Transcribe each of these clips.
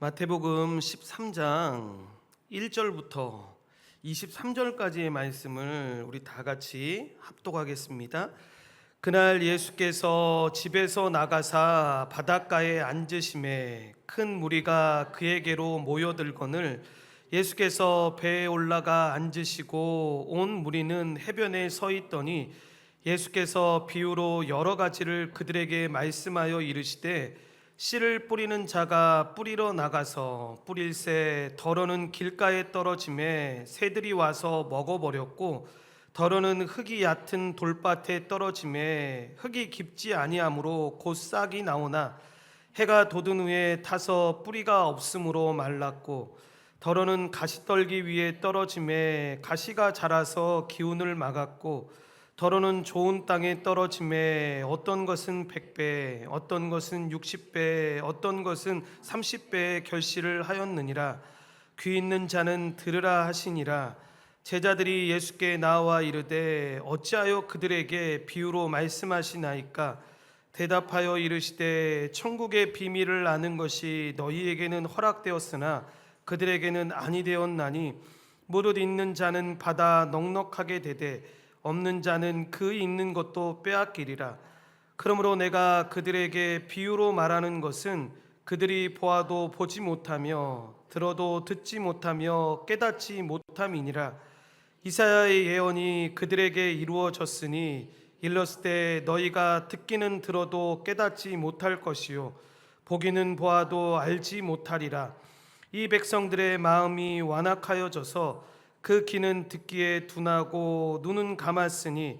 마태복음 13장 1절부터 23절까지의 말씀을 우리 다 같이 합독하겠습니다. 그날 예수께서 집에서 나가사 바닷가에 앉으심에 큰 무리가 그에게로 모여들거늘 예수께서 배에 올라가 앉으시고 온 무리는 해변에 서 있더니 예수께서 비유로 여러 가지를 그들에게 말씀하여 이르시되 씨를 뿌리는 자가 뿌리러 나가서 뿌릴새 더러는 길가에 떨어짐에 새들이 와서 먹어버렸고 더러는 흙이 얕은 돌밭에 떨어짐에 흙이 깊지 아니하므로 곧 싹이 나오나 해가 돋은 후에 타서 뿌리가 없으므로 말랐고 더러는 가시떨기 위에 떨어짐에 가시가 자라서 기운을 막았고 더러는 좋은 땅에 떨어짐에 어떤 것은 100배, 어떤 것은 60배, 어떤 것은 30배의 결실을 하였느니라. 귀 있는 자는 들으라 하시니라. 제자들이 예수께 나와 이르되 어찌하여 그들에게 비유로 말씀하시나이까? 대답하여 이르시되 천국의 비밀을 아는 것이 너희에게는 허락되었으나 그들에게는 아니 되었나니 무릇 있는 자는 받아 넉넉하게 되되 없는 자는 그 있는 것도 빼앗기리라. 그러므로 내가 그들에게 비유로 말하는 것은 그들이 보아도 보지 못하며 들어도 듣지 못하며 깨닫지 못함이니라. 이사야의 예언이 그들에게 이루어졌으니 일렀을 너희가 듣기는 들어도 깨닫지 못할 것이요 보기는 보아도 알지 못하리라. 이 백성들의 마음이 완악하여져서 그 귀는 듣기에 둔하고 눈은 감았으니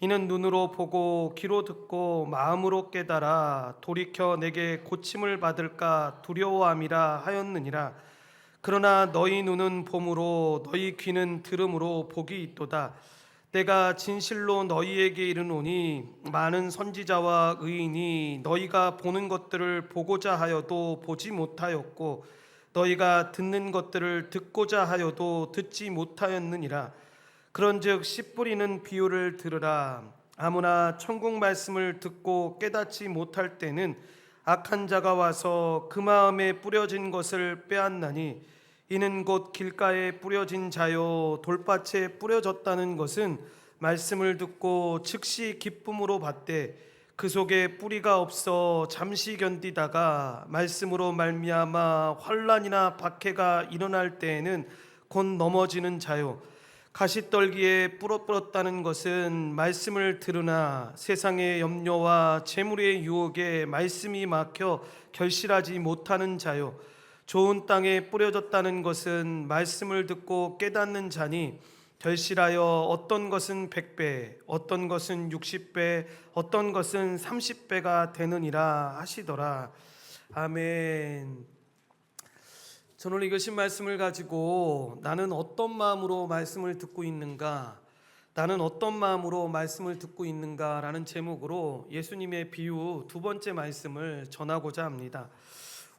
이는 눈으로 보고 귀로 듣고 마음으로 깨달아 돌이켜 내게 고침을 받을까 두려워함이라 하였느니라. 그러나 너희 눈은 봄으로 너희 귀는 들음으로 복이 있도다. 내가 진실로 너희에게 이르노니 많은 선지자와 의인이 너희가 보는 것들을 보고자 하여도 보지 못하였고 너희가 듣는 것들을 듣고자 하여도 듣지 못하였느니라. 그런즉 씨 뿌리는 비유를 들으라. 아무나 천국 말씀을 듣고 깨닫지 못할 때는 악한 자가 와서 그 마음에 뿌려진 것을 빼앗나니 이는 곧 길가에 뿌려진 자요 돌밭에 뿌려졌다는 것은 말씀을 듣고 즉시 기쁨으로 받되 그 속에 뿌리가 없어 잠시 견디다가 말씀으로 말미암아 환난이나 박해가 일어날 때에는 곧 넘어지는 자요 가시떨기에 뿌렸다는 것은 말씀을 들으나 세상의 염려와 재물의 유혹에 말씀이 막혀 결실하지 못하는 자요 좋은 땅에 뿌려졌다는 것은 말씀을 듣고 깨닫는 자니 결실하여 어떤 것은 100배, 어떤 것은 60배, 어떤 것은 30배가 되느니라 하시더라. 아멘. 저는 오늘 이것인 말씀을 가지고 나는 어떤 마음으로 말씀을 듣고 있는가, 나는 어떤 마음으로 말씀을 듣고 있는가라는 제목으로 예수님의 비유 두 번째 말씀을 전하고자 합니다.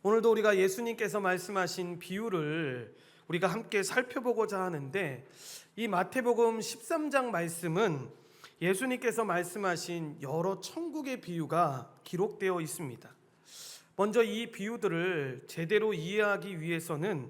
오늘도 우리가 예수님께서 말씀하신 비유를 우리가 함께 살펴보고자 하는데 이 마태복음 13장 말씀은 예수님께서 말씀하신 여러 천국의 비유가 기록되어 있습니다. 먼저 이 비유들을 제대로 이해하기 위해서는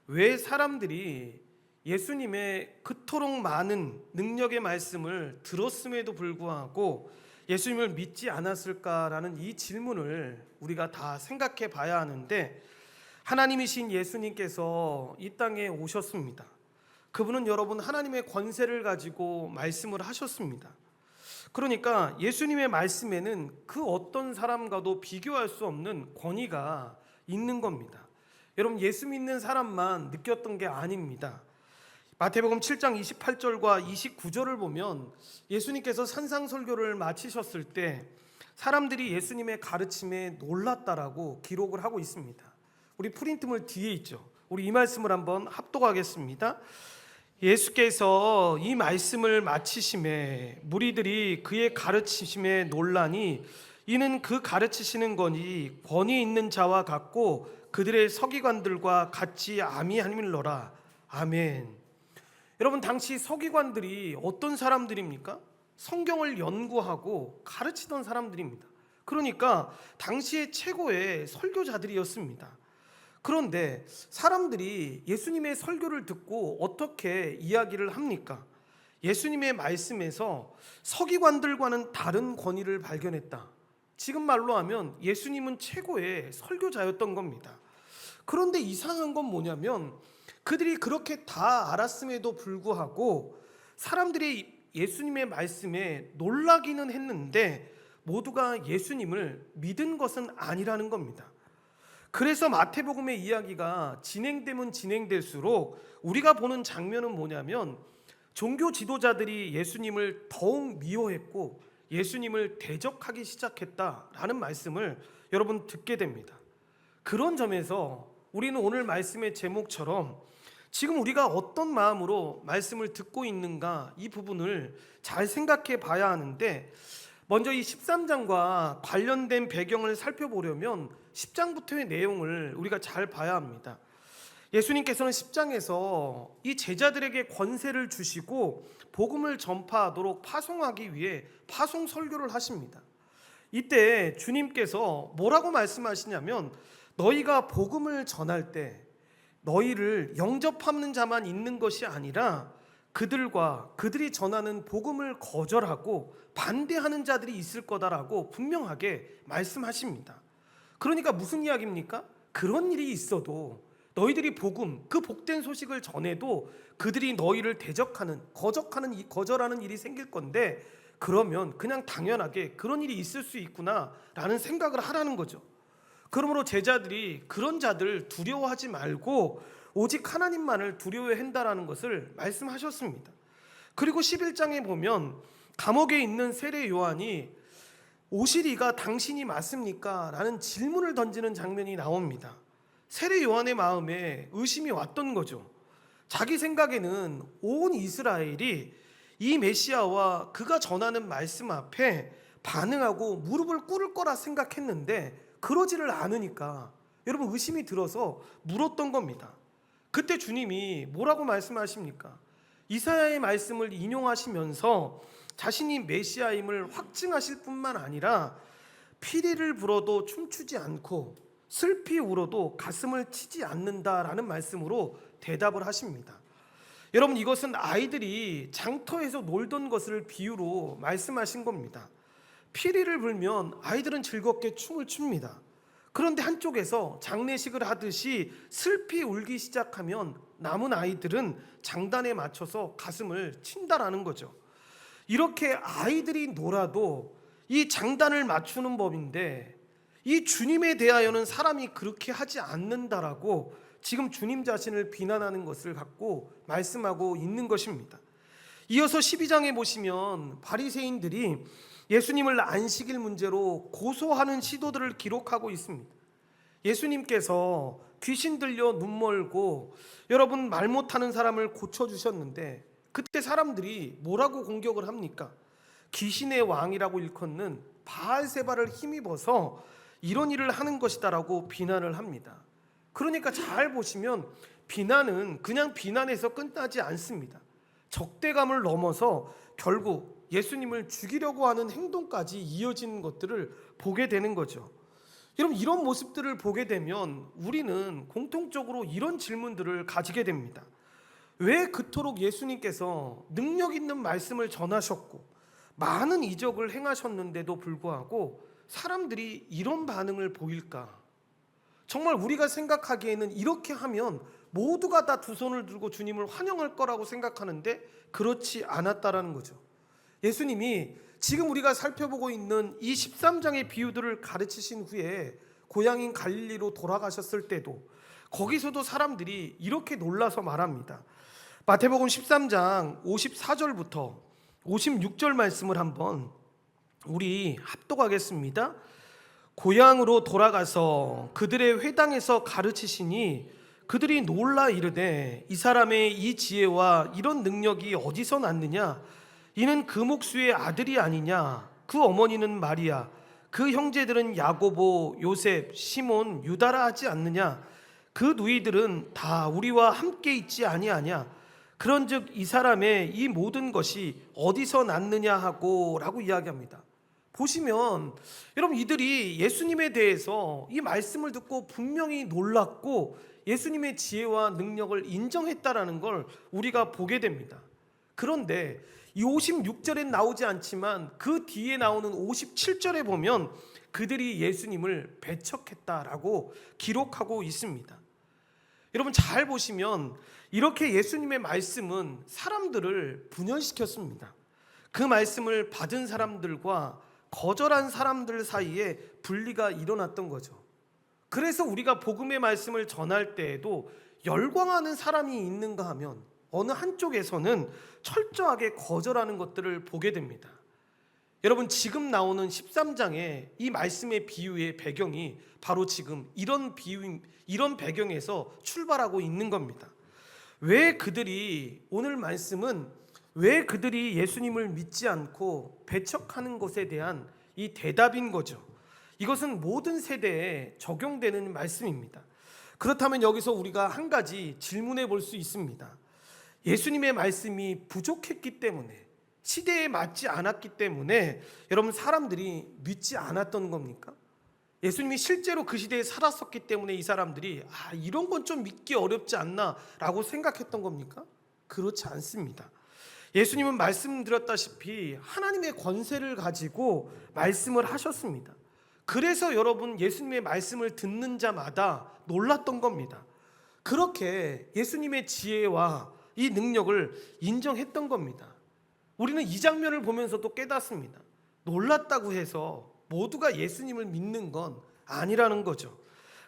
왜 사람들이 예수님의 그토록 많은 능력의 말씀을 들었음에도 불구하고 예수님을 믿지 않았을까라는 이 질문을 우리가 다 생각해 봐야 하는데 하나님이신 예수님께서 이 땅에 오셨습니다. 그분은 여러분 하나님의 권세를 가지고 말씀을 하셨습니다. 그러니까 예수님의 말씀에는 그 어떤 사람과도 비교할 수 없는 권위가 있는 겁니다. 여러분 예수 믿는 사람만 느꼈던 게 아닙니다. 마태복음 7장 28절과 29절을 보면 예수님께서 산상설교를 마치셨을 때 사람들이 예수님의 가르침에 놀랐다라고 기록을 하고 있습니다. 우리 프린트물 뒤에 있죠. 우리 이 말씀을 한번 합독하겠습니다. 예수께서 이 말씀을 마치심에 무리들이 그의 가르치심에 놀라니 이는 그 가르치시는 것이 권위 있는 자와 같고 그들의 서기관들과 같이 아미하밀러라. 아멘. 여러분 당시 서기관들이 어떤 사람들입니까? 성경을 연구하고 가르치던 사람들입니다. 그러니까 당시의 최고의 설교자들이었습니다. 그런데 사람들이 예수님의 설교를 듣고 어떻게 이야기를 합니까? 예수님의 말씀에서 서기관들과는 다른 권위를 발견했다. 지금 말로 하면 예수님은 최고의 설교자였던 겁니다. 그런데 이상한 건 뭐냐면 그들이 그렇게 다 알았음에도 불구하고 사람들이 예수님의 말씀에 놀라기는 했는데 모두가 예수님을 믿은 것은 아니라는 겁니다. 그래서 마태복음의 이야기가 진행되면 진행될수록 우리가 보는 장면은 뭐냐면 종교 지도자들이 예수님을 더욱 미워했고 예수님을 대적하기 시작했다라는 말씀을 여러분 듣게 됩니다. 그런 점에서 우리는 오늘 말씀의 제목처럼 지금 우리가 어떤 마음으로 말씀을 듣고 있는가 이 부분을 잘 생각해 봐야 하는데, 먼저 이 13장과 관련된 배경을 살펴보려면 10장부터의 내용을 우리가 잘 봐야 합니다. 예수님께서는 10장에서 이 제자들에게 권세를 주시고 복음을 전파하도록 파송하기 위해 파송 설교를 하십니다. 이때 주님께서 뭐라고 말씀하시냐면 너희가 복음을 전할 때 너희를 영접하는 자만 있는 것이 아니라 그들이 전하는 복음을 거절하고 반대하는 자들이 있을 거다라고 분명하게 말씀하십니다. 그러니까 무슨 이야기입니까? 그런 일이 있어도 너희들이 복음, 그 복된 소식을 전해도 그들이 너희를 대적하는, 거절하는 일이 생길 건데 그러면 그냥 당연하게 그런 일이 있을 수 있구나라는 생각을 하라는 거죠. 그러므로 제자들이 그런 자들 두려워하지 말고 오직 하나님만을 두려워한다라는 것을 말씀하셨습니다. 그리고 11장에 보면 감옥에 있는 세례 요한이 오시리가 당신이 맞습니까? 라는 질문을 던지는 장면이 나옵니다. 세례 요한의 마음에 의심이 왔던 거죠. 자기 생각에는 온 이스라엘이 이 메시아와 그가 전하는 말씀 앞에 반응하고 무릎을 꿇을 거라 생각했는데 그러지를 않으니까 여러분 의심이 들어서 물었던 겁니다. 그때 주님이 뭐라고 말씀하십니까? 이사야의 말씀을 인용하시면서 자신이 메시아임을 확증하실 뿐만 아니라 피리를 불어도 춤추지 않고 슬피 울어도 가슴을 치지 않는다라는 말씀으로 대답을 하십니다. 여러분, 이것은 아이들이 장터에서 놀던 것을 비유로 말씀하신 겁니다. 피리를 불면 아이들은 즐겁게 춤을 춥니다. 그런데 한쪽에서 장례식을 하듯이 슬피 울기 시작하면 남은 아이들은 장단에 맞춰서 가슴을 친다라는 거죠. 이렇게 아이들이 놀아도 이 장단을 맞추는 법인데 이 주님에 대하여는 사람이 그렇게 하지 않는다라고 지금 주님 자신을 비난하는 것을 갖고 말씀하고 있는 것입니다. 이어서 12장에 보시면 바리새인들이 예수님을 안식일 문제로 고소하는 시도들을 기록하고 있습니다. 예수님께서 귀신 들려 눈 멀고 여러분 말 못하는 사람을 고쳐주셨는데 그때 사람들이 뭐라고 공격을 합니까? 귀신의 왕이라고 일컫는 바알세바를 힘입어서 이런 일을 하는 것이다라고 비난을 합니다. 그러니까 잘 보시면 비난은 그냥 비난에서 끝나지 않습니다. 적대감을 넘어서 결국 예수님을 죽이려고 하는 행동까지 이어지는 것들을 보게 되는 거죠. 여러분, 이런 모습들을 보게 되면 우리는 공통적으로 이런 질문들을 가지게 됩니다. 왜 그토록 예수님께서 능력 있는 말씀을 전하셨고 많은 이적을 행하셨는데도 불구하고 사람들이 이런 반응을 보일까? 정말 우리가 생각하기에는 이렇게 하면 모두가 다 두 손을 들고 주님을 환영할 거라고 생각하는데 그렇지 않았다라는 거죠. 예수님이 지금 우리가 살펴보고 있는 이 13장의 비유들을 가르치신 후에 고향인 갈릴리로 돌아가셨을 때도 거기서도 사람들이 이렇게 놀라서 말합니다. 마태복음 13장 54절부터 56절 말씀을 한번 우리 합독하겠습니다. 고향으로 돌아가서 그들의 회당에서 가르치시니 그들이 놀라 이르되 이 사람의 이 지혜와 이런 능력이 어디서 났느냐? 이는 그 목수의 아들이 아니냐? 그 어머니는 마리아, 그 형제들은 야고보, 요셉, 시몬, 유다라 하지 않느냐? 그 누이들은 다 우리와 함께 있지 아니하냐? 그런즉 이 사람의 이 모든 것이 어디서 났느냐 하고 라고 이야기합니다. 보시면 여러분 이들이 예수님에 대해서 이 말씀을 듣고 분명히 놀랐고 예수님의 지혜와 능력을 인정했다라는 걸 우리가 보게 됩니다. 그런데 이 56절엔 나오지 않지만 그 뒤에 나오는 57절에 보면 그들이 예수님을 배척했다라고 기록하고 있습니다. 여러분 잘 보시면 이렇게 예수님의 말씀은 사람들을 분열시켰습니다. 그 말씀을 받은 사람들과 거절한 사람들 사이에 분리가 일어났던 거죠. 그래서 우리가 복음의 말씀을 전할 때에도 열광하는 사람이 있는가 하면 어느 한쪽에서는 철저하게 거절하는 것들을 보게 됩니다. 여러분 지금 나오는 13장의 이 말씀의 비유의 배경이 바로 지금 이런 배경에서 출발하고 있는 겁니다. 왜 그들이 오늘 말씀은 왜 그들이 예수님을 믿지 않고 배척하는 것에 대한 이 대답인 거죠. 이것은 모든 세대에 적용되는 말씀입니다. 그렇다면 여기서 우리가 한 가지 질문해 볼 수 있습니다. 예수님의 말씀이 부족했기 때문에 시대에 맞지 않았기 때문에 여러분 사람들이 믿지 않았던 겁니까? 예수님이 실제로 그 시대에 살았었기 때문에 이 사람들이 이런 건 좀 믿기 어렵지 않나 라고 생각했던 겁니까? 그렇지 않습니다. 예수님은 말씀드렸다시피 하나님의 권세를 가지고 말씀을 하셨습니다. 그래서 여러분 예수님의 말씀을 듣는 자마다 놀랐던 겁니다. 그렇게 예수님의 지혜와 이 능력을 인정했던 겁니다. 우리는 이 장면을 보면서도 깨닫습니다. 놀랐다고 해서 모두가 예수님을 믿는 건 아니라는 거죠.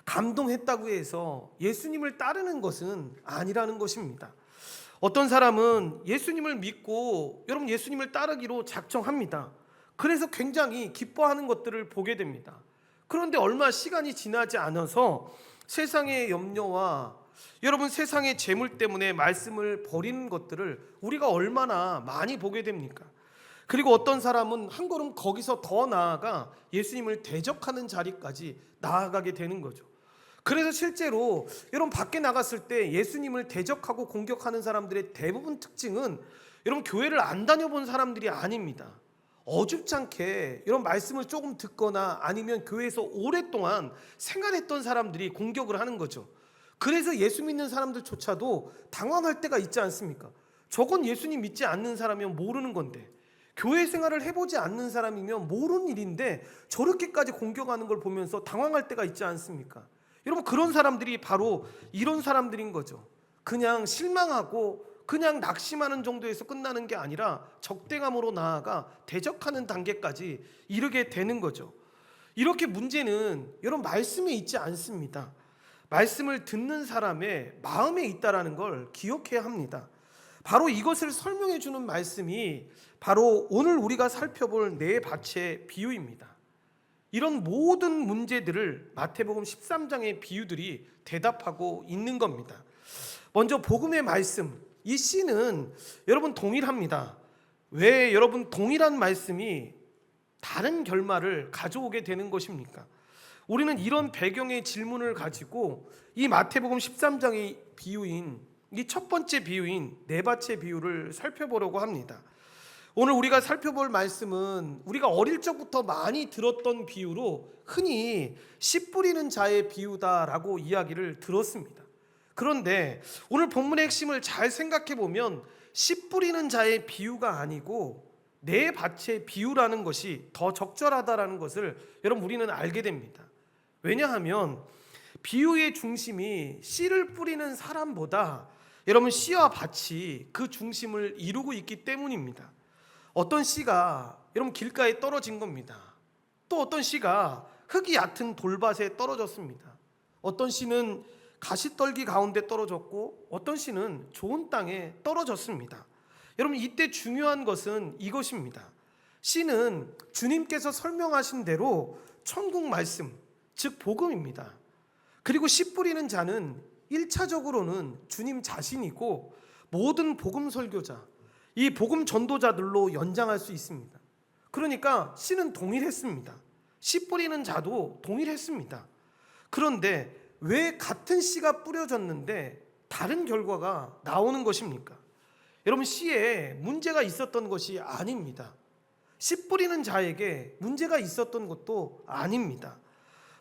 감동했다고 해서 예수님을 따르는 것은 아니라는 것입니다. 어떤 사람은 예수님을 믿고 여러분 예수님을 따르기로 작정합니다. 그래서 굉장히 기뻐하는 것들을 보게 됩니다. 그런데 얼마 시간이 지나지 않아서 세상의 염려와 여러분 세상의 재물 때문에 말씀을 버리는 것들을 우리가 얼마나 많이 보게 됩니까? 그리고 어떤 사람은 한 걸음 거기서 더 나아가 예수님을 대적하는 자리까지 나아가게 되는 거죠. 그래서 실제로 여러분 밖에 나갔을 때 예수님을 대적하고 공격하는 사람들의 대부분 특징은 여러분 교회를 안 다녀본 사람들이 아닙니다. 어줍잖게 이런 말씀을 조금 듣거나 아니면 교회에서 오랫동안 생활했던 사람들이 공격을 하는 거죠. 그래서 예수 믿는 사람들조차도 당황할 때가 있지 않습니까? 저건 예수님 믿지 않는 사람이면 모르는 건데 교회 생활을 해보지 않는 사람이면 모르는 일인데 저렇게까지 공격하는 걸 보면서 당황할 때가 있지 않습니까? 여러분 그런 사람들이 바로 이런 사람들인 거죠. 그냥 실망하고 그냥 낙심하는 정도에서 끝나는 게 아니라 적대감으로 나아가 대적하는 단계까지 이르게 되는 거죠. 이렇게 문제는 여러분 말씀에 있지 않습니다. 말씀을 듣는 사람의 마음에 있다라는 걸 기억해야 합니다. 바로 이것을 설명해 주는 말씀이 바로 오늘 우리가 살펴볼 네 밭의 비유입니다. 이런 모든 문제들을 마태복음 13장의 비유들이 대답하고 있는 겁니다. 먼저 복음의 말씀, 이 씨는 여러분 동일합니다. 왜 여러분 동일한 말씀이 다른 결말을 가져오게 되는 것입니까? 우리는 이런 배경의 질문을 가지고 이 마태복음 13장의 비유인 이 첫 번째 비유인 네 밭의 비유를 살펴보려고 합니다. 오늘 우리가 살펴볼 말씀은 우리가 어릴 적부터 많이 들었던 비유로 흔히 씨 뿌리는 자의 비유다라고 이야기를 들었습니다. 그런데 오늘 본문의 핵심을 잘 생각해 보면 씨 뿌리는 자의 비유가 아니고 네 밭의 비유라는 것이 더 적절하다라는 것을 여러분 우리는 알게 됩니다. 왜냐하면 비유의 중심이 씨를 뿌리는 사람보다 여러분 씨와 밭이 그 중심을 이루고 있기 때문입니다. 어떤 씨가 여러분 길가에 떨어진 겁니다. 또 어떤 씨가 흙이 얕은 돌밭에 떨어졌습니다. 어떤 씨는 가시떨기 가운데 떨어졌고 어떤 씨는 좋은 땅에 떨어졌습니다. 여러분 이때 중요한 것은 이것입니다. 씨는 주님께서 설명하신 대로 천국 말씀, 즉 복음입니다. 그리고 씨 뿌리는 자는 1차적으로는 주님 자신이고 모든 복음 설교자, 이 복음 전도자들로 연장할 수 있습니다. 그러니까 씨는 동일했습니다. 씨 뿌리는 자도 동일했습니다. 그런데 왜 같은 씨가 뿌려졌는데 다른 결과가 나오는 것입니까? 여러분 씨에 문제가 있었던 것이 아닙니다. 씨 뿌리는 자에게 문제가 있었던 것도 아닙니다.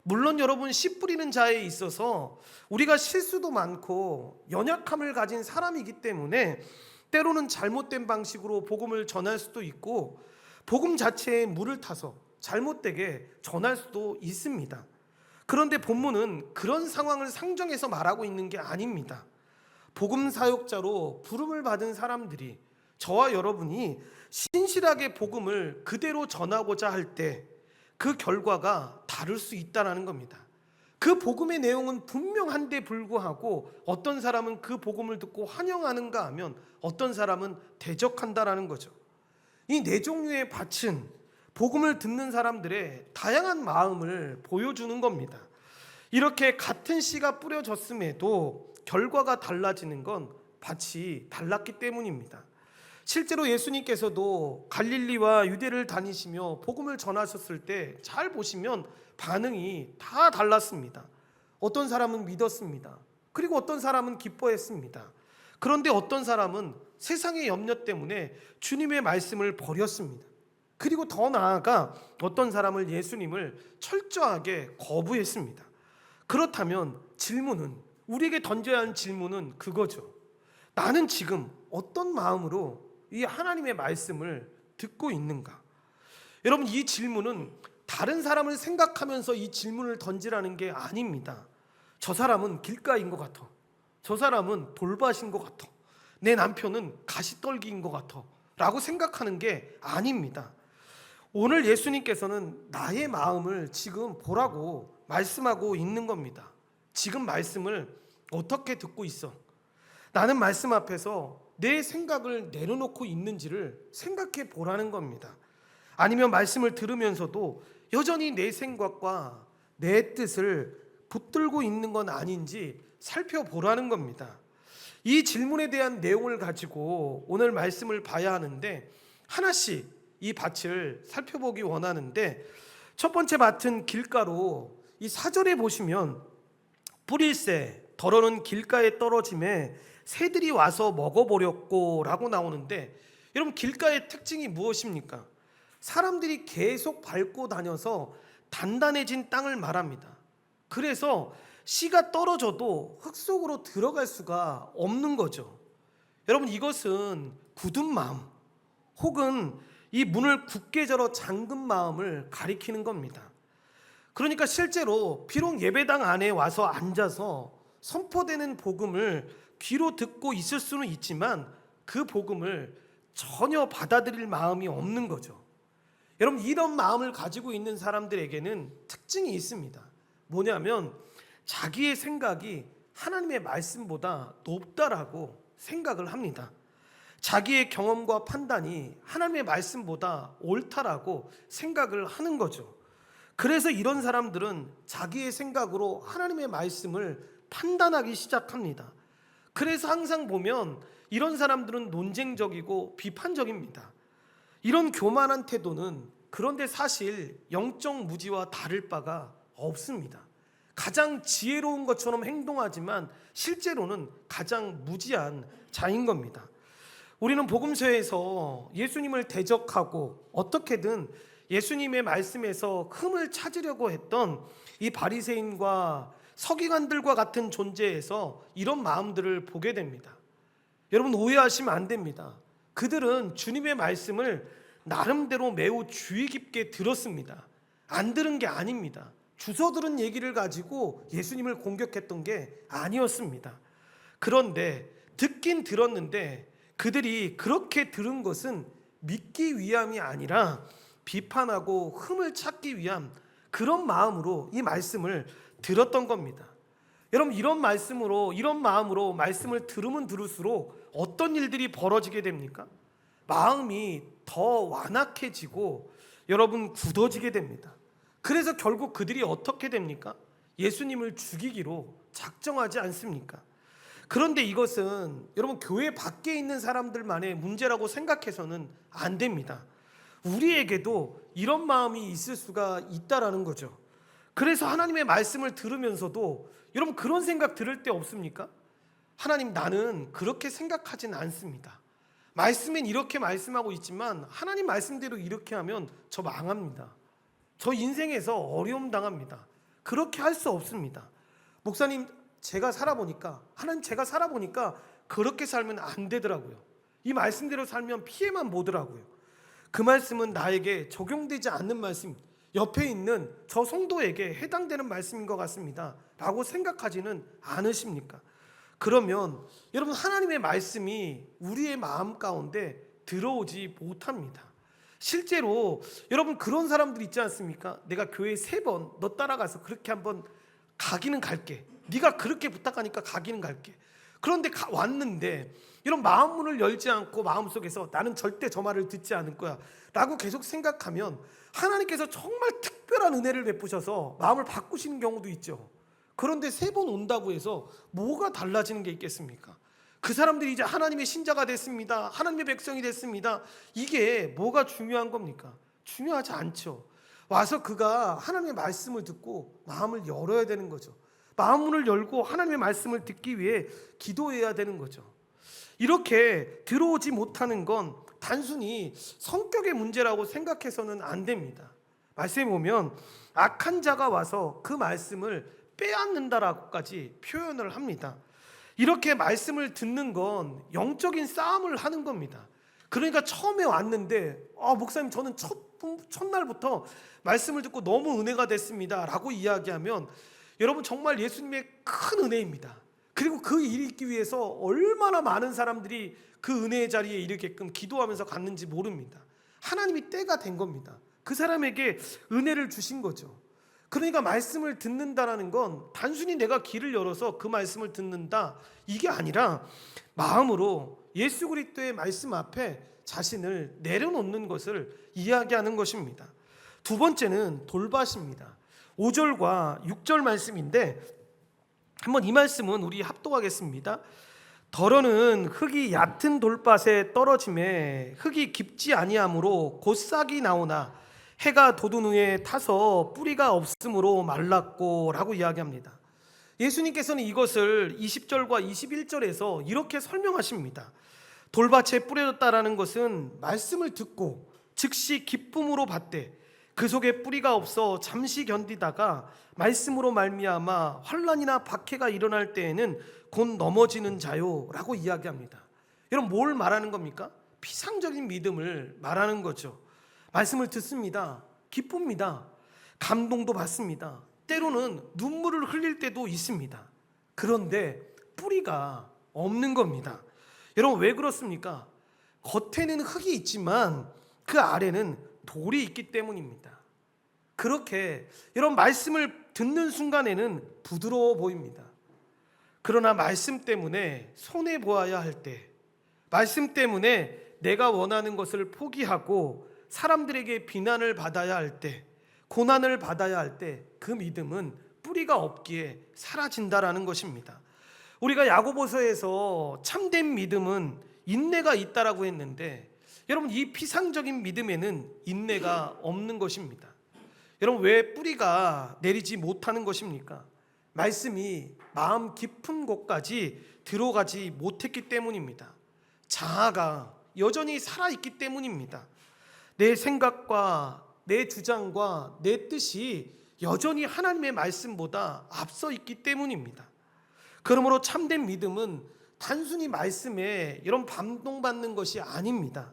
물론 여러분, 씨 뿌리는 자에 있어서 우리가 실수도 많고 연약함을 가진 사람이기 때문에 때로는 잘못된 방식으로 복음을 전할 수도 있고 복음 자체에 물을 타서 잘못되게 전할 수도 있습니다. 그런데 본문은 그런 상황을 상정해서 말하고 있는 게 아닙니다. 복음 사역자로 부름을 받은 사람들이, 저와 여러분이 신실하게 복음을 그대로 전하고자 할 때 그 결과가 다를 수 있다는 겁니다. 그 복음의 내용은 분명한데 불구하고 어떤 사람은 그 복음을 듣고 환영하는가 하면 어떤 사람은 대적한다라는 거죠. 이 네 종류의 밭은 복음을 듣는 사람들의 다양한 마음을 보여주는 겁니다. 이렇게 같은 씨가 뿌려졌음에도 결과가 달라지는 건 밭이 달랐기 때문입니다. 실제로 예수님께서도 갈릴리와 유대를 다니시며 복음을 전하셨을 때 잘 보시면 반응이 다 달랐습니다. 어떤 사람은 믿었습니다. 그리고 어떤 사람은 기뻐했습니다. 그런데 어떤 사람은 세상의 염려 때문에 주님의 말씀을 버렸습니다. 그리고 더 나아가 어떤 사람은 예수님을 철저하게 거부했습니다. 그렇다면 우리에게 던져야 하는 질문은 그거죠. 나는 지금 어떤 마음으로 이 하나님의 말씀을 듣고 있는가? 여러분, 이 질문은 다른 사람을 생각하면서 이 질문을 던지라는 게 아닙니다. 저 사람은 길가인 것 같아. 저 사람은 돌밭인 것 같아. 내 남편은 가시떨기인 것 같아. 라고 생각하는 게 아닙니다. 오늘 예수님께서는 나의 마음을 지금 보라고 말씀하고 있는 겁니다. 지금 말씀을 어떻게 듣고 있어? 나는 말씀 앞에서 내 생각을 내려놓고 있는지를 생각해 보라는 겁니다. 아니면 말씀을 들으면서도 여전히 내 생각과 내 뜻을 붙들고 있는 건 아닌지 살펴보라는 겁니다. 이 질문에 대한 내용을 가지고 오늘 말씀을 봐야 하는데, 하나씩 이 밭을 살펴보기 원하는데, 첫 번째 밭은 길가로, 이 4절에 보시면 뿌릴새 덜어는 길가에 떨어짐에 새들이 와서 먹어버렸고 라고 나오는데, 여러분, 길가의 특징이 무엇입니까? 사람들이 계속 밟고 다녀서 단단해진 땅을 말합니다. 그래서 씨가 떨어져도 흙 속으로 들어갈 수가 없는 거죠. 여러분, 이것은 굳은 마음 혹은 이 문을 굳게 절어 잠근 마음을 가리키는 겁니다. 그러니까 실제로 비록 예배당 안에 와서 앉아서 선포되는 복음을 귀로 듣고 있을 수는 있지만 그 복음을 전혀 받아들일 마음이 없는 거죠. 여러분, 이런 마음을 가지고 있는 사람들에게는 특징이 있습니다. 뭐냐면 자기의 생각이 하나님의 말씀보다 높다라고 생각을 합니다. 자기의 경험과 판단이 하나님의 말씀보다 옳다라고 생각을 하는 거죠. 그래서 이런 사람들은 자기의 생각으로 하나님의 말씀을 판단하기 시작합니다. 그래서 항상 보면 이런 사람들은 논쟁적이고 비판적입니다. 이런 교만한 태도는 그런데 사실 영적 무지와 다를 바가 없습니다. 가장 지혜로운 것처럼 행동하지만 실제로는 가장 무지한 자인 겁니다. 우리는 복음서에서 예수님을 대적하고 어떻게든 예수님의 말씀에서 흠을 찾으려고 했던 이 바리새인과 서기관들과 같은 존재에서 이런 마음들을 보게 됩니다. 여러분, 오해하시면 안 됩니다. 그들은 주님의 말씀을 나름대로 매우 주의 깊게 들었습니다. 안 들은 게 아닙니다. 주워 들은 얘기를 가지고 예수님을 공격했던 게 아니었습니다. 그런데 듣긴 들었는데 그들이 그렇게 들은 것은 믿기 위함이 아니라 비판하고 흠을 찾기 위한 그런 마음으로 이 말씀을 들었던 겁니다. 여러분, 이런 마음으로 말씀을 들으면 들을수록 어떤 일들이 벌어지게 됩니까? 마음이 더 완악해지고 여러분 굳어지게 됩니다. 그래서 결국 그들이 어떻게 됩니까? 예수님을 죽이기로 작정하지 않습니까? 그런데 이것은 여러분 교회 밖에 있는 사람들만의 문제라고 생각해서는 안 됩니다. 우리에게도 이런 마음이 있을 수가 있다라는 거죠. 그래서 하나님의 말씀을 들으면서도 여러분 그런 생각 들을 때 없습니까? 하나님, 나는 그렇게 생각하진 않습니다. 말씀엔 이렇게 말씀하고 있지만 하나님 말씀대로 이렇게 하면 저 망합니다. 저 인생에서 어려움 당합니다. 그렇게 할 수 없습니다. 목사님, 제가 살아보니까, 하나님, 제가 살아보니까 그렇게 살면 안 되더라고요. 이 말씀대로 살면 피해만 보더라고요. 그 말씀은 나에게 적용되지 않는 말씀, 옆에 있는 저 성도에게 해당되는 말씀인 것 같습니다 라고 생각하지는 않으십니까? 그러면 여러분, 하나님의 말씀이 우리의 마음 가운데 들어오지 못합니다. 실제로 여러분, 그런 사람들 있지 않습니까? 내가 교회 3번 너 따라가서 그렇게 한번 가기는 갈게, 네가 그렇게 부탁하니까 가기는 갈게. 그런데 왔는데 이런 마음문을 열지 않고 마음속에서 나는 절대 저 말을 듣지 않을 거야 라고 계속 생각하면 하나님께서 정말 특별한 은혜를 베푸셔서 마음을 바꾸시는 경우도 있죠. 그런데 3번 온다고 해서 뭐가 달라지는 게 있겠습니까? 그 사람들이 이제 하나님의 신자가 됐습니다, 하나님의 백성이 됐습니다. 이게 뭐가 중요한 겁니까? 중요하지 않죠. 와서 그가 하나님의 말씀을 듣고 마음을 열어야 되는 거죠. 마음문을 열고 하나님의 말씀을 듣기 위해 기도해야 되는 거죠. 이렇게 들어오지 못하는 건 단순히 성격의 문제라고 생각해서는 안 됩니다. 말씀에 보면 악한 자가 와서 그 말씀을 빼앗는다라고까지 표현을 합니다. 이렇게 말씀을 듣는 건 영적인 싸움을 하는 겁니다. 그러니까 처음에 왔는데 목사님, 저는 첫날부터 말씀을 듣고 너무 은혜가 됐습니다 라고 이야기하면 여러분, 정말 예수님의 큰 은혜입니다. 그리고 그 일이 있기 위해서 얼마나 많은 사람들이 그 은혜의 자리에 이르게끔 기도하면서 갔는지 모릅니다. 하나님이 때가 된 겁니다. 그 사람에게 은혜를 주신 거죠. 그러니까 말씀을 듣는다라는 건 단순히 내가 귀를 열어서 그 말씀을 듣는다, 이게 아니라 마음으로 예수 그리스도의 말씀 앞에 자신을 내려놓는 것을 이야기하는 것입니다. 두 번째는 돌밭입니다. 5절과 6절 말씀인데 한번 이 말씀은 우리 합독하겠습니다. 더러는 흙이 얕은 돌밭에 떨어짐에 흙이 깊지 아니하므로 곧 싹이 나오나 해가 돋은 후에 타서 뿌리가 없으므로 말랐고 라고 이야기합니다. 예수님께서는 이것을 20절과 21절에서 이렇게 설명하십니다. 돌밭에 뿌려졌다라는 것은 말씀을 듣고 즉시 기쁨으로 받되 그 속에 뿌리가 없어 잠시 견디다가 말씀으로 말미암아 환난이나 박해가 일어날 때에는 곧 넘어지는 자요 라고 이야기합니다. 여러분, 뭘 말하는 겁니까? 피상적인 믿음을 말하는 거죠. 말씀을 듣습니다. 기쁩니다. 감동도 받습니다. 때로는 눈물을 흘릴 때도 있습니다. 그런데 뿌리가 없는 겁니다. 여러분, 왜 그렇습니까? 겉에는 흙이 있지만 그 아래는 돌이 있기 때문입니다. 그렇게 여러분, 말씀을 듣는 순간에는 부드러워 보입니다. 그러나 말씀 때문에 손해 보아야 할 때, 말씀 때문에 내가 원하는 것을 포기하고 사람들에게 비난을 받아야 할 때, 고난을 받아야 할 때 그 믿음은 뿌리가 없기에 사라진다라는 것입니다. 우리가 야고보서에서 참된 믿음은 인내가 있다라고 했는데 여러분, 이 피상적인 믿음에는 인내가 없는 것입니다. 여러분, 왜 뿌리가 내리지 못하는 것입니까? 말씀이 마음 깊은 곳까지 들어가지 못했기 때문입니다. 자아가 여전히 살아있기 때문입니다. 내 생각과 내 주장과 내 뜻이 여전히 하나님의 말씀보다 앞서 있기 때문입니다. 그러므로 참된 믿음은 단순히 말씀에 이런 감동받는 것이 아닙니다.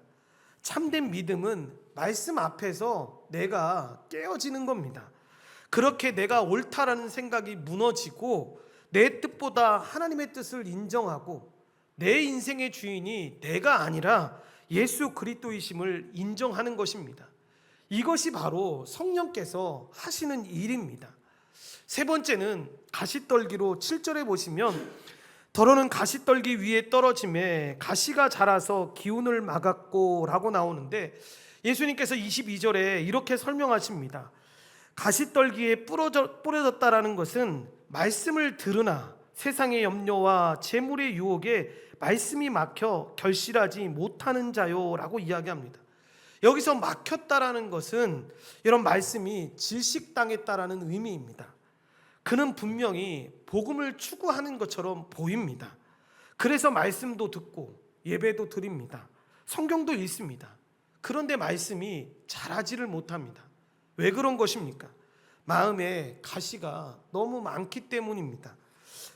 참된 믿음은 말씀 앞에서 내가 깨어지는 겁니다. 그렇게 내가 옳다라는 생각이 무너지고 내 뜻보다 하나님의 뜻을 인정하고 내 인생의 주인이 내가 아니라 예수 그리스도이심을 인정하는 것입니다. 이것이 바로 성령께서 하시는 일입니다. 세 번째는 가시떨기로 7절에 보시면 더러는 가시떨기 위에 떨어짐에 가시가 자라서 기운을 막았고 라고 나오는데 예수님께서 22절에 이렇게 설명하십니다. 가시떨기에 뿌려졌다라는 것은 말씀을 들으나 세상의 염려와 재물의 유혹에 말씀이 막혀 결실하지 못하는 자요 라고 이야기합니다. 여기서 막혔다라는 것은 이런 말씀이 질식당했다라는 의미입니다. 그는 분명히 복음을 추구하는 것처럼 보입니다. 그래서 말씀도 듣고 예배도 드립니다. 성경도 읽습니다. 그런데 말씀이 자라지를 못합니다. 왜 그런 것입니까? 마음에 가시가 너무 많기 때문입니다.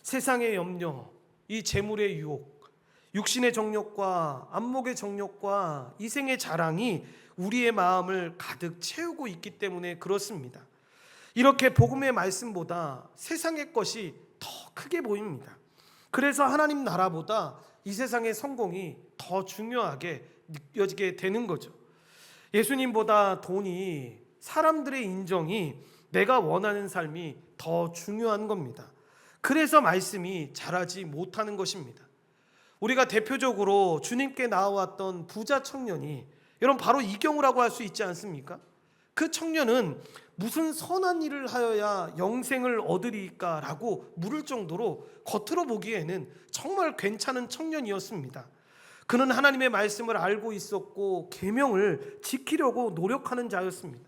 세상의 염려, 이 재물의 유혹, 육신의 정욕과 안목의 정욕과 이생의 자랑이 우리의 마음을 가득 채우고 있기 때문에 그렇습니다. 이렇게 복음의 말씀보다 세상의 것이 더 크게 보입니다. 그래서 하나님 나라보다 이 세상의 성공이 더 중요하게 느껴지게 되는 거죠. 예수님보다 돈이, 사람들의 인정이, 내가 원하는 삶이 더 중요한 겁니다. 그래서 말씀이 자라지 못하는 것입니다. 우리가 대표적으로 주님께 나와왔던 부자 청년이, 여러분 바로 이 경우라고 할 수 있지 않습니까? 그 청년은 무슨 선한 일을 하여야 영생을 얻으리까라고 물을 정도로 겉으로 보기에는 정말 괜찮은 청년이었습니다. 그는 하나님의 말씀을 알고 있었고 계명을 지키려고 노력하는 자였습니다.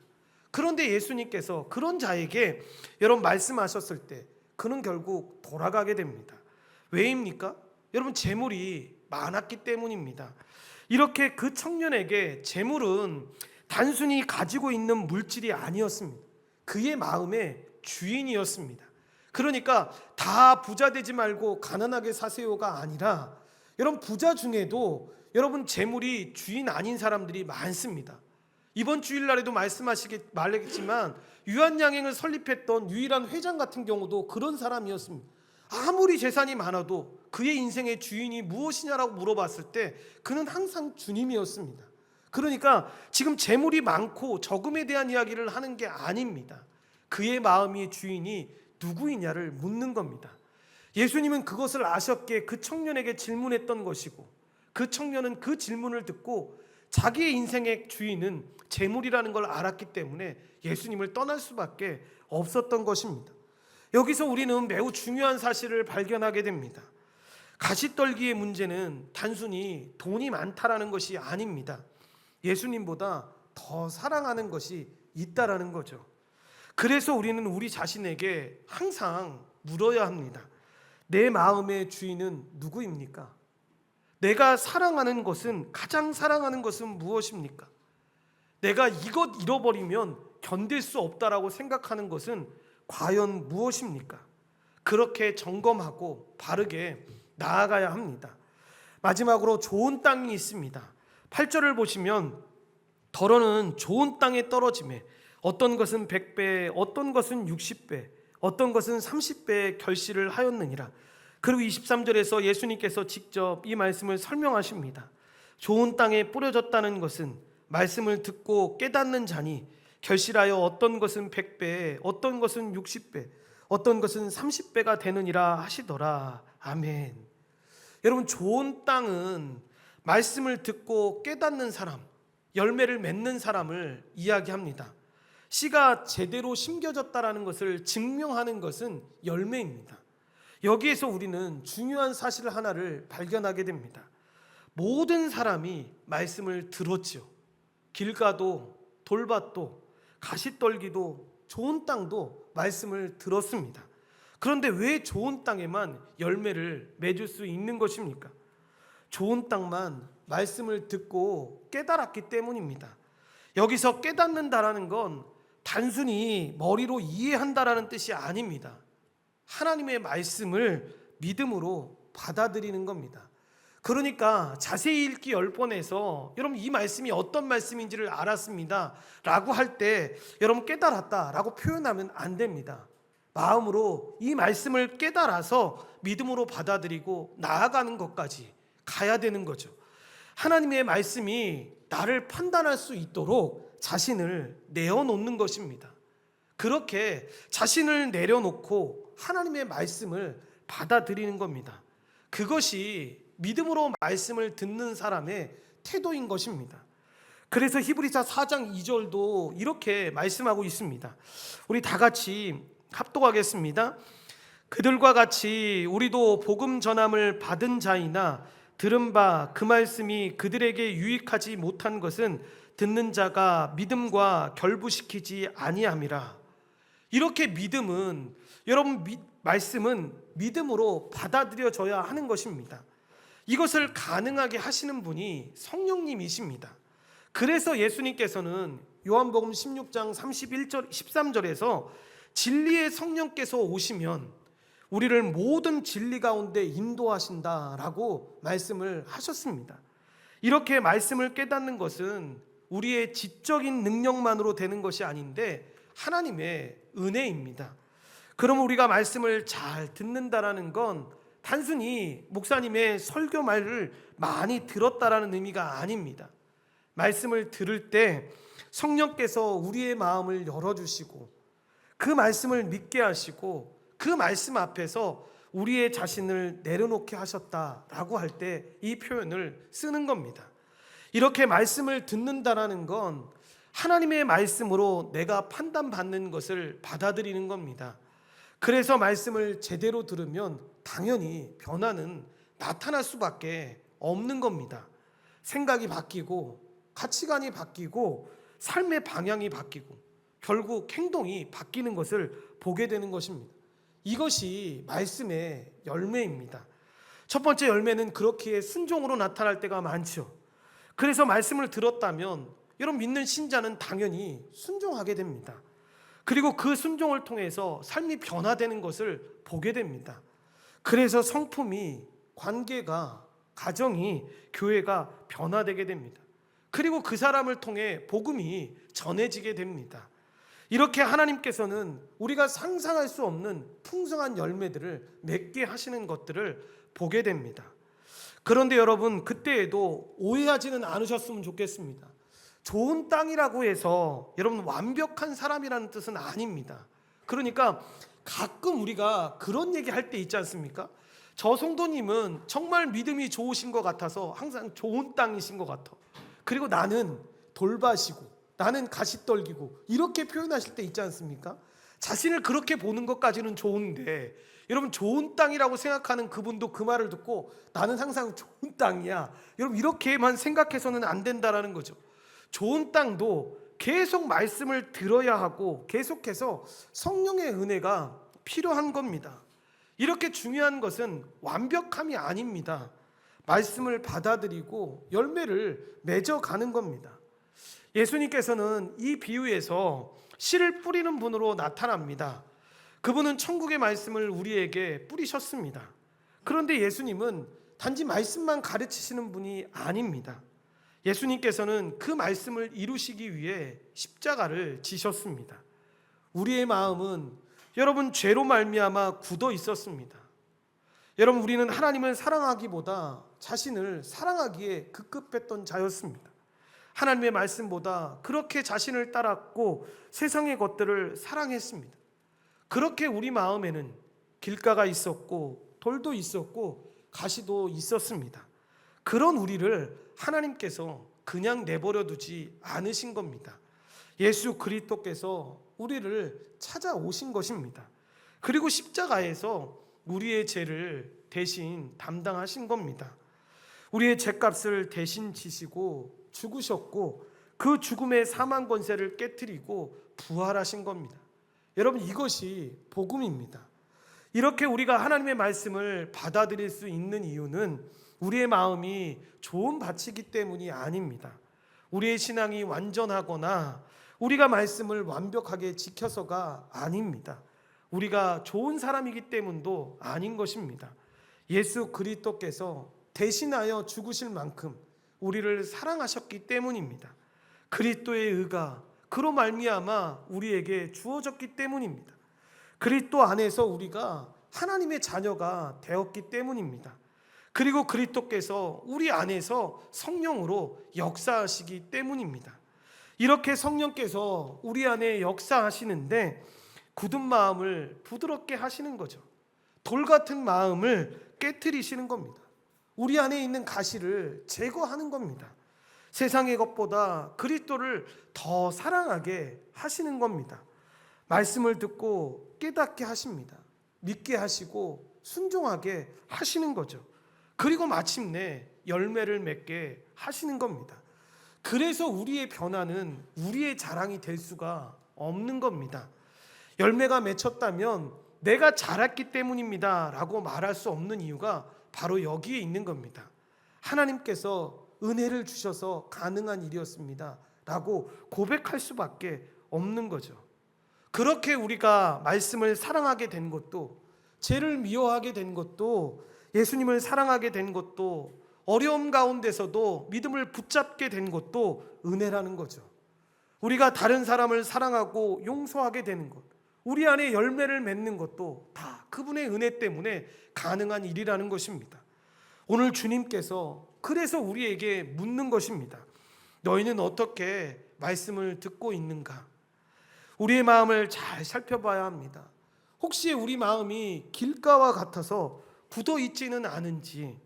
그런데 예수님께서 그런 자에게 여러분 말씀하셨을 때 그는 결국 돌아가게 됩니다. 왜입니까? 여러분 재물이 많았기 때문입니다. 이렇게 그 청년에게 재물은 단순히 가지고 있는 물질이 아니었습니다. 그의 마음의 주인이었습니다. 그러니까 다 부자 되지 말고 가난하게 사세요가 아니라, 여러분 부자 중에도 여러분 재물이 주인 아닌 사람들이 많습니다. 이번 주일날에도 말했지만 유한양행을 설립했던 유일한 회장 같은 경우도 그런 사람이었습니다. 아무리 재산이 많아도 그의 인생의 주인이 무엇이냐라고 물어봤을 때 그는 항상 주님이었습니다. 그러니까 지금 재물이 많고 적음에 대한 이야기를 하는 게 아닙니다. 그의 마음의 주인이 누구이냐를 묻는 겁니다. 예수님은 그것을 아셨기에 그 청년에게 질문했던 것이고, 그 청년은 그 질문을 듣고 자기의 인생의 주인은 재물이라는 걸 알았기 때문에 예수님을 떠날 수밖에 없었던 것입니다. 여기서 우리는 매우 중요한 사실을 발견하게 됩니다. 가시떨기의 문제는 단순히 돈이 많다라는 것이 아닙니다. 예수님보다 더 사랑하는 것이 있다라는 거죠. 그래서 우리는 우리 자신에게 항상 물어야 합니다. 내 마음의 주인은 누구입니까? 내가 사랑하는 것은, 가장 사랑하는 것은 무엇입니까? 내가 이것 잃어버리면 견딜 수 없다라고 생각하는 것은 과연 무엇입니까? 그렇게 점검하고 바르게 나아가야 합니다. 마지막으로 좋은 땅이 있습니다. 8절을 보시면 더러는 좋은 땅에 떨어짐에 어떤 것은 100배, 어떤 것은 60배, 어떤 것은 30배의 결실을 하였느니라. 그리고 23절에서 예수님께서 직접 이 말씀을 설명하십니다. 좋은 땅에 뿌려졌다는 것은 말씀을 듣고 깨닫는 자니 결실하여 어떤 것은 100배, 어떤 것은 60배, 어떤 것은 30배가 되느니라 하시더라. 아멘. 여러분, 좋은 땅은 말씀을 듣고 깨닫는 사람, 열매를 맺는 사람을 이야기합니다. 씨가 제대로 심겨졌다라는 것을 증명하는 것은 열매입니다. 여기에서 우리는 중요한 사실 하나를 발견하게 됩니다. 모든 사람이 말씀을 들었죠. 길가도, 돌밭도, 가시떨기도, 좋은 땅도 말씀을 들었습니다. 그런데 왜 좋은 땅에만 열매를 맺을 수 있는 것입니까? 좋은 땅만 말씀을 듣고 깨달았기 때문입니다. 여기서 깨닫는다라는 건 단순히 머리로 이해한다라는 뜻이 아닙니다. 하나님의 말씀을 믿음으로 받아들이는 겁니다. 그러니까 자세히 읽기 10번에서 여러분 이 말씀이 어떤 말씀인지를 알았습니다 라고 할 때 여러분 깨달았다 라고 표현하면 안 됩니다. 마음으로 이 말씀을 깨달아서 믿음으로 받아들이고 나아가는 것까지 가야 되는 거죠. 하나님의 말씀이 나를 판단할 수 있도록 자신을 내어놓는 것입니다. 그렇게 자신을 내려놓고 하나님의 말씀을 받아들이는 겁니다. 그것이 믿음으로 말씀을 듣는 사람의 태도인 것입니다. 그래서 히브리서 4장 2절도 이렇게 말씀하고 있습니다. 우리 다 같이 합독하겠습니다. 그들과 같이 우리도 복음 전함을 받은 자이나 들은 바 그 말씀이 그들에게 유익하지 못한 것은 듣는 자가 믿음과 결부시키지 아니함이라. 이렇게 믿음은 여러분 말씀은 믿음으로 받아들여져야 하는 것입니다. 이것을 가능하게 하시는 분이 성령님이십니다. 그래서 예수님께서는 요한복음 16장 31절 13절에서 진리의 성령께서 오시면 우리를 모든 진리 가운데 인도하신다라고 말씀을 하셨습니다. 이렇게 말씀을 깨닫는 것은 우리의 지적인 능력만으로 되는 것이 아닌데 하나님의 은혜입니다. 그럼 우리가 말씀을 잘 듣는다라는 건 단순히 목사님의 설교 말을 많이 들었다라는 의미가 아닙니다. 말씀을 들을 때 성령께서 우리의 마음을 열어주시고 그 말씀을 믿게 하시고 그 말씀 앞에서 우리의 자신을 내려놓게 하셨다라고 할 때 이 표현을 쓰는 겁니다. 이렇게 말씀을 듣는다라는 건 하나님의 말씀으로 내가 판단받는 것을 받아들이는 겁니다. 그래서 말씀을 제대로 들으면 당연히 변화는 나타날 수밖에 없는 겁니다. 생각이 바뀌고 가치관이 바뀌고 삶의 방향이 바뀌고 결국 행동이 바뀌는 것을 보게 되는 것입니다. 이것이 말씀의 열매입니다. 첫 번째 열매는 그렇기에 순종으로 나타날 때가 많죠. 그래서 말씀을 들었다면 여러분 믿는 신자는 당연히 순종하게 됩니다. 그리고 그 순종을 통해서 삶이 변화되는 것을 보게 됩니다. 그래서 성품이, 관계가, 가정이, 교회가 변화되게 됩니다. 그리고 그 사람을 통해 복음이 전해지게 됩니다. 이렇게 하나님께서는 우리가 상상할 수 없는 풍성한 열매들을 맺게 하시는 것들을 보게 됩니다. 그런데 여러분 그때에도 오해하지는 않으셨으면 좋겠습니다. 좋은 땅이라고 해서 여러분 완벽한 사람이라는 뜻은 아닙니다. 그러니까 가끔 우리가 그런 얘기 할 때 있지 않습니까? 저 성도님은 정말 믿음이 좋으신 것 같아서 항상 좋은 땅이신 것 같아. 그리고 나는 돌밭이고 나는 가시떨기고 이렇게 표현하실 때 있지 않습니까? 자신을 그렇게 보는 것까지는 좋은데 여러분 좋은 땅이라고 생각하는 그분도 그 말을 듣고 나는 항상 좋은 땅이야. 여러분 이렇게만 생각해서는 안 된다라는 거죠. 좋은 땅도 계속 말씀을 들어야 하고 계속해서 성령의 은혜가 필요한 겁니다. 이렇게 중요한 것은 완벽함이 아닙니다. 말씀을 받아들이고 열매를 맺어가는 겁니다. 예수님께서는 이 비유에서 씨를 뿌리는 분으로 나타납니다. 그분은 천국의 말씀을 우리에게 뿌리셨습니다. 그런데 예수님은 단지 말씀만 가르치시는 분이 아닙니다. 예수님께서는 그 말씀을 이루시기 위해 십자가를 지셨습니다. 우리의 마음은 여러분 죄로 말미암아 굳어 있었습니다. 여러분 우리는 하나님을 사랑하기보다 자신을 사랑하기에 급급했던 자였습니다. 하나님의 말씀보다 그렇게 자신을 따랐고 세상의 것들을 사랑했습니다. 그렇게 우리 마음에는 길가가 있었고 돌도 있었고 가시도 있었습니다. 그런 우리를 하나님께서 그냥 내버려 두지 않으신 겁니다. 예수 그리스도께서 우리를 찾아오신 것입니다. 그리고 십자가에서 우리의 죄를 대신 담당하신 겁니다. 우리의 죄값을 대신 지시고 죽으셨고 그 죽음의 사망 권세를 깨뜨리고 부활하신 겁니다. 여러분 이것이 복음입니다. 이렇게 우리가 하나님의 말씀을 받아들일 수 있는 이유는 우리의 마음이 좋은 밭이기 때문이 아닙니다. 우리의 신앙이 완전하거나 우리가 말씀을 완벽하게 지켜서가 아닙니다. 우리가 좋은 사람이기 때문도 아닌 것입니다. 예수 그리스도께서 대신하여 죽으실 만큼 우리를 사랑하셨기 때문입니다. 그리스도의 의가 그로 말미암아 우리에게 주어졌기 때문입니다. 그리스도 안에서 우리가 하나님의 자녀가 되었기 때문입니다. 그리고 그리스도께서 우리 안에서 성령으로 역사하시기 때문입니다. 이렇게 성령께서 우리 안에 역사하시는데 굳은 마음을 부드럽게 하시는 거죠. 돌 같은 마음을 깨트리시는 겁니다. 우리 안에 있는 가시를 제거하는 겁니다. 세상의 것보다 그리스도를 더 사랑하게 하시는 겁니다. 말씀을 듣고 깨닫게 하십니다. 믿게 하시고 순종하게 하시는 거죠. 그리고 마침내 열매를 맺게 하시는 겁니다. 그래서 우리의 변화는 우리의 자랑이 될 수가 없는 겁니다. 열매가 맺혔다면 내가 자랐기 때문입니다 라고 말할 수 없는 이유가 바로 여기에 있는 겁니다. 하나님께서 은혜를 주셔서 가능한 일이었습니다 라고 고백할 수밖에 없는 거죠. 그렇게 우리가 말씀을 사랑하게 된 것도, 죄를 미워하게 된 것도, 예수님을 사랑하게 된 것도, 어려움 가운데서도 믿음을 붙잡게 된 것도 은혜라는 거죠. 우리가 다른 사람을 사랑하고 용서하게 되는 것, 우리 안에 열매를 맺는 것도 다 그분의 은혜 때문에 가능한 일이라는 것입니다. 오늘 주님께서 그래서 우리에게 묻는 것입니다. 너희는 어떻게 말씀을 듣고 있는가? 우리의 마음을 잘 살펴봐야 합니다. 혹시 우리 마음이 길가와 같아서 굳어 있지는 않은지,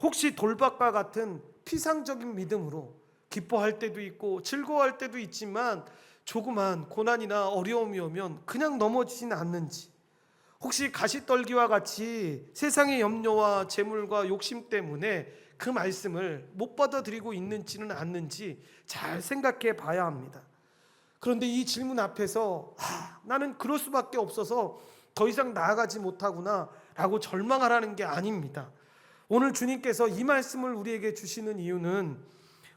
혹시 돌밭과 같은 피상적인 믿음으로 기뻐할 때도 있고 즐거워할 때도 있지만 조그만 고난이나 어려움이 오면 그냥 넘어지진 않는지, 혹시 가시떨기와 같이 세상의 염려와 재물과 욕심 때문에 그 말씀을 못 받아들이고 있는지는 않는지 잘 생각해 봐야 합니다. 그런데 이 질문 앞에서 나는 그럴 수밖에 없어서 더 이상 나아가지 못하구나 라고 절망하라는 게 아닙니다. 오늘 주님께서 이 말씀을 우리에게 주시는 이유는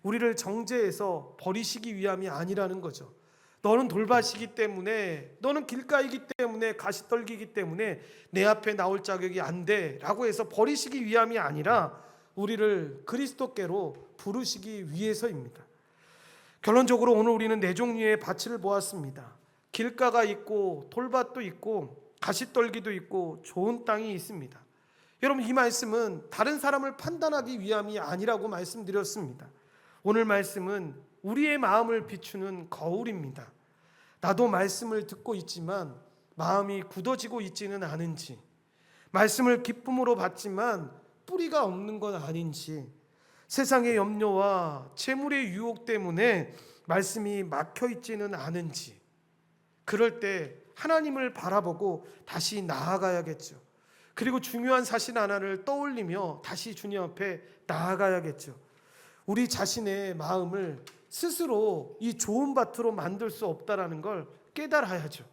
우리를 정죄해서 버리시기 위함이 아니라는 거죠. 너는 돌밭이기 때문에, 너는 길가이기 때문에, 가시떨기이기 때문에 내 앞에 나올 자격이 안 돼 라고 해서 버리시기 위함이 아니라 우리를 그리스도께로 부르시기 위해서입니다. 결론적으로 오늘 우리는 네 종류의 밭을 보았습니다. 길가가 있고 돌밭도 있고 가시떨기도 있고 좋은 땅이 있습니다. 여러분, 이 말씀은 다른 사람을 판단하기 위함이 아니라고 말씀드렸습니다. 오늘 말씀은 우리의 마음을 비추는 거울입니다. 나도 말씀을 듣고 있지만 마음이 굳어지고 있지는 않은지, 말씀을 기쁨으로 받지만 뿌리가 없는 건 아닌지, 세상의 염려와 재물의 유혹 때문에 말씀이 막혀 있지는 않은지, 그럴 때 하나님을 바라보고 다시 나아가야겠죠. 그리고 중요한 사실 하나를 떠올리며 다시 주님 앞에 나아가야겠죠. 우리 자신의 마음을 스스로 이 좋은 밭으로 만들 수 없다라는 걸 깨달아야죠.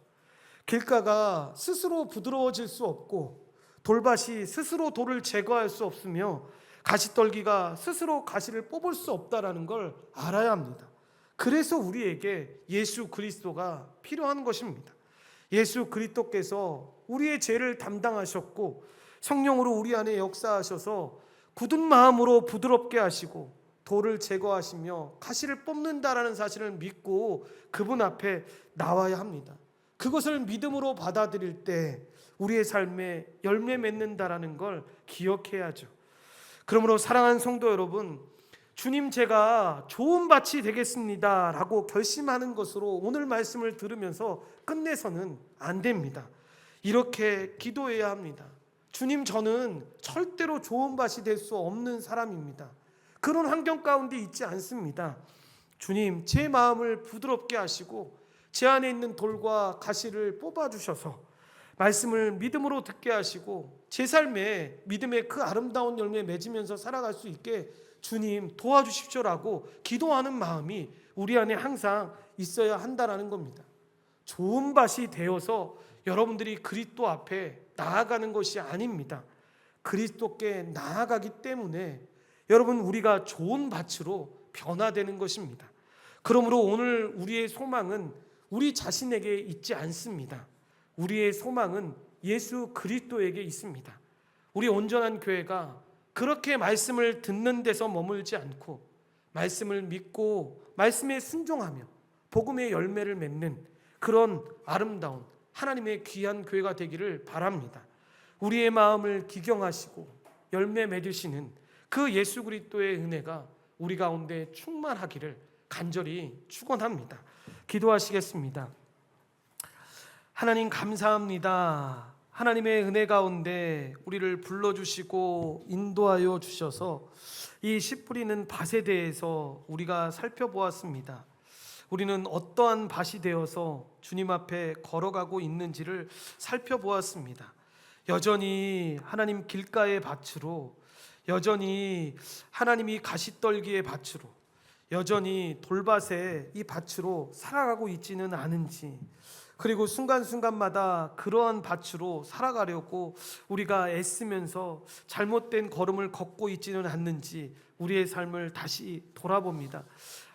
길가가 스스로 부드러워질 수 없고 돌밭이 스스로 돌을 제거할 수 없으며 가시떨기가 스스로 가시를 뽑을 수 없다라는 걸 알아야 합니다. 그래서 우리에게 예수 그리스도가 필요한 것입니다. 예수 그리스도께서 우리의 죄를 담당하셨고 성령으로 우리 안에 역사하셔서 굳은 마음으로 부드럽게 하시고 돌을 제거하시며 가시를 뽑는다라는 사실을 믿고 그분 앞에 나와야 합니다. 그것을 믿음으로 받아들일 때 우리의 삶에 열매 맺는다라는 걸 기억해야죠. 그러므로 사랑하는 성도 여러분, 주님 제가 좋은 밭이 되겠습니다 라고 결심하는 것으로 오늘 말씀을 들으면서 끝내서는 안 됩니다. 이렇게 기도해야 합니다. 주님, 저는 절대로 좋은 밭이 될 수 없는 사람입니다. 그런 환경 가운데 있지 않습니다. 주님, 제 마음을 부드럽게 하시고 제 안에 있는 돌과 가시를 뽑아주셔서 말씀을 믿음으로 듣게 하시고 제 삶에 믿음의 그 아름다운 열매 맺으면서 살아갈 수 있게 주님 도와주십시오라고 기도하는 마음이 우리 안에 항상 있어야 한다는 겁니다. 좋은 밭이 되어서 여러분들이 그리스도 앞에 나아가는 것이 아닙니다. 그리스도께 나아가기 때문에 여러분, 우리가 좋은 밭으로 변화되는 것입니다. 그러므로 오늘 우리의 소망은 우리 자신에게 있지 않습니다. 우리의 소망은 예수 그리스도에게 있습니다. 우리 온전한 교회가 그렇게 말씀을 듣는 데서 머물지 않고 말씀을 믿고 말씀에 순종하며 복음의 열매를 맺는 그런 아름다운 하나님의 귀한 교회가 되기를 바랍니다. 우리의 마음을 기경하시고 열매 맺으시는 그 예수 그리스도의 은혜가 우리 가운데 충만하기를 간절히 축원합니다. 기도하시겠습니다. 하나님 감사합니다. 하나님의 은혜 가운데 우리를 불러주시고 인도하여 주셔서 이 씨 뿌리는 밭에 대해서 우리가 살펴보았습니다. 우리는 어떠한 밭이 되어서 주님 앞에 걸어가고 있는지를 살펴보았습니다. 여전히 하나님 길가의 밭으로, 여전히 하나님이 가시떨기의 밭으로, 여전히 돌밭의 이 밭으로 살아가고 있지는 않은지, 그리고 순간순간마다 그러한 밭으로 살아가려고 우리가 애쓰면서 잘못된 걸음을 걷고 있지는 않는지 우리의 삶을 다시 돌아봅니다.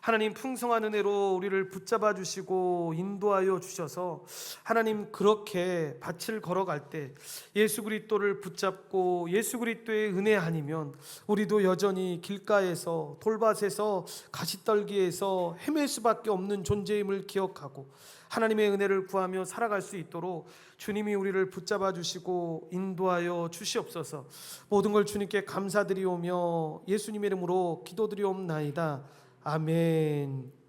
하나님 풍성한 은혜로 우리를 붙잡아 주시고 인도하여 주셔서 하나님 그렇게 밭을 걸어갈 때 예수 그리스도를 붙잡고 예수 그리스도의 은혜 아니면 우리도 여전히 길가에서 돌밭에서 가시떨기에서 헤맬 수밖에 없는 존재임을 기억하고 하나님의 은혜를 구하며 살아갈 수 있도록 주님이 우리를 붙잡아 주시고 인도하여 주시옵소서. 모든 걸 주님께 감사드리오며 예수님의 이름으로 기도드리옵나이다. 아멘.